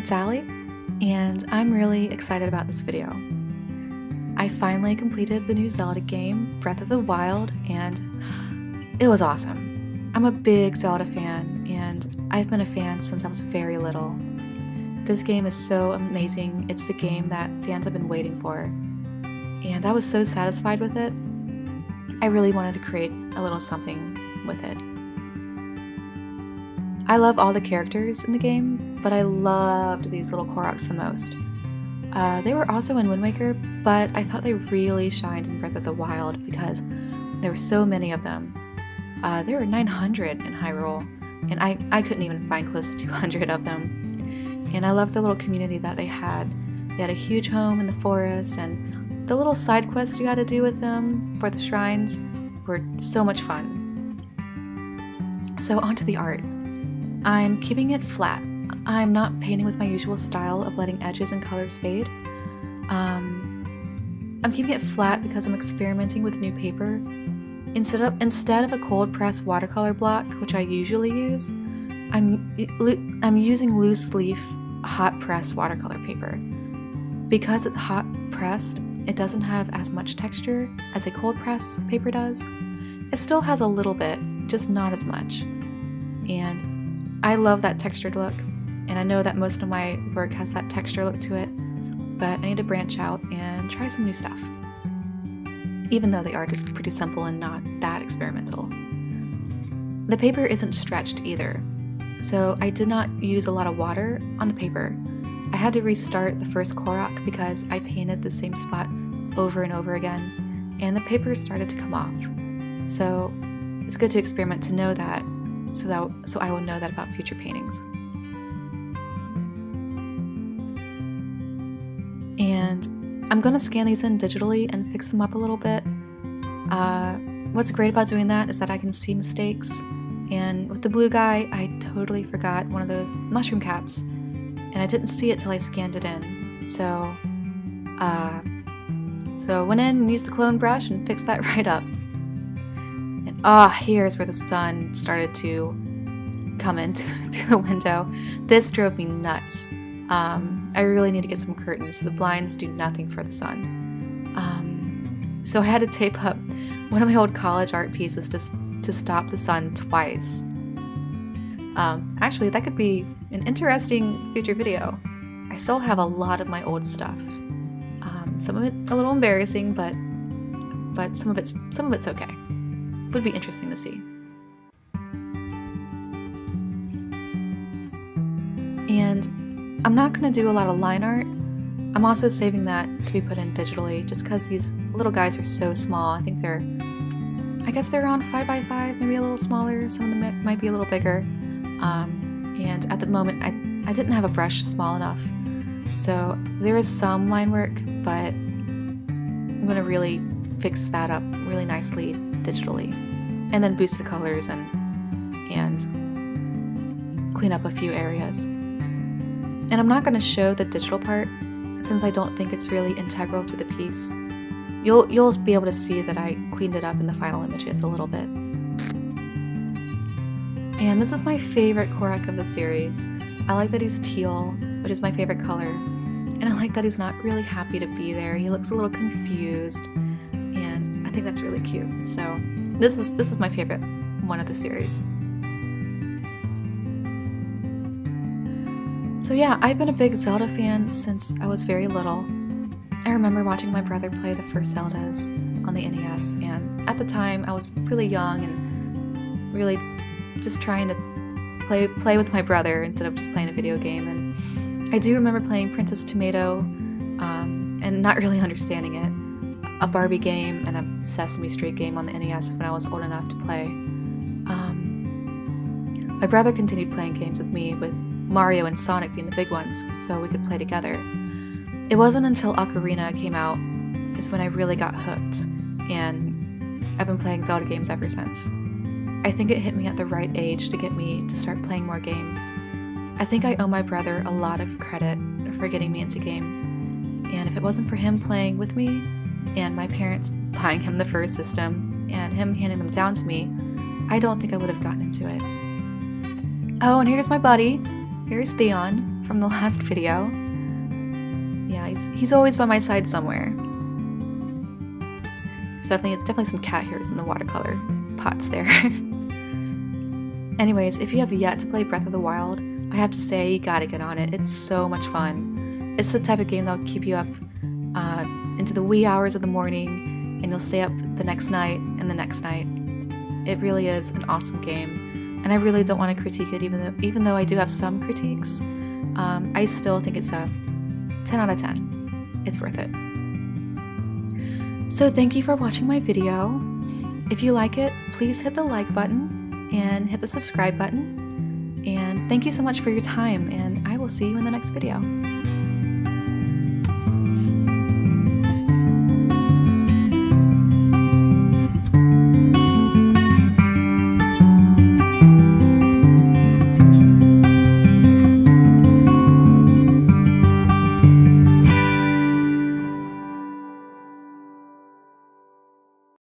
it's Allie, and I'm really excited about this video. I finally completed the new Zelda game, Breath of the Wild, and it was awesome. I'm a big Zelda fan, and I've been a fan since I was very little. This game is so amazing. It's the game that fans have been waiting for, and I was so satisfied with it. I really wanted to create a little something with it. I love all the characters in the game, but I loved these little Koroks the most. They were also in Wind Waker, but I thought they really shined in Breath of the Wild because there were so many of them. There were 900 in Hyrule, and I couldn't even find close to 200 of them. And I loved the little community that they had. They had a huge home in the forest, and the little side quests you had to do with them for the shrines were so much fun. So onto the art. I'm keeping it flat. I'm not painting with my usual style of letting edges and colors fade. I'm keeping it flat because I'm experimenting with new paper. Instead of a cold press watercolor block, which I usually use, I'm using loose leaf hot press watercolor paper. Because it's hot pressed, it doesn't have as much texture as a cold press paper does. It still has a little bit, just not as much. And I love that textured look, and I know that most of my work has that texture look to it, but I need to branch out and try some new stuff. Even though the art is pretty simple and not that experimental. The paper isn't stretched either, so I did not use a lot of water on the paper. I had to restart the first Korok because I painted the same spot over and over again, and the paper started to come off. So it's good to experiment to know that, so I will know that about future paintings. And I'm going to scan these in digitally and fix them up a little bit. What's great about doing that is that I can see mistakes, and with the blue guy, I totally forgot one of those mushroom caps, and I didn't see it till I scanned it in. So I went in and used the clone brush and fixed that right up. And here's where the sun started to come in through the window. This drove me nuts. I really need to get some curtains. The blinds do nothing for the sun. So I had to tape up one of my old college art pieces to stop the sun twice. Actually, that could be an interesting future video. I still have a lot of my old stuff. Some of it a little embarrassing, but some of it's okay. Would be interesting to see. And I'm not going to do a lot of line art. I'm also saving that to be put in digitally just because these little guys are so small. I think I guess they're around 5x5, maybe a little smaller. Some of them might be a little bigger. And at the moment, I didn't have a brush small enough. So there is some line work, but I'm going to really fix that up really nicely digitally, and then boost the colors and clean up a few areas. And I'm not going to show the digital part since I don't think it's really integral to the piece. You'll be able to see that I cleaned it up in the final images a little bit. And this is my favorite Korok of the series. I like that he's teal, which is my favorite color, and I like that he's not really happy to be there. He looks a little confused, and I think that's really cute. So this is my favorite one of the series. So yeah, I've been a big Zelda fan since I was very little. I remember watching my brother play the first Zeldas on the NES, and at the time I was really young and really just trying to play with my brother instead of just playing a video game. And I do remember playing Princess Tomato and not really understanding it. A Barbie game and a Sesame Street game on the NES when I was old enough to play. My brother continued playing games with me, with Mario and Sonic being the big ones, so we could play together. It wasn't until Ocarina came out is when I really got hooked, and I've been playing Zelda games ever since. I think it hit me at the right age to get me to start playing more games. I think I owe my brother a lot of credit for getting me into games, and if it wasn't for him playing with me, and my parents buying him the first system, and him handing them down to me, I don't think I would have gotten into it. Oh, and here's my buddy. Here's Theon from the last video. Yeah, he's always by my side somewhere. There's definitely some cat hairs in the watercolor pots there. Anyways, if you have yet to play Breath of the Wild, I have to say you gotta get on it. It's so much fun. It's the type of game that'll keep you up into the wee hours of the morning, and you'll stay up the next night and the next night. It really is an awesome game, and I really don't want to critique it, even though I do have some critiques. I still think it's a 10 out of 10. It's worth it. So thank you for watching my video. If you like it, please hit the like button and hit the subscribe button. And thank you so much for your time, and I will see you in the next video.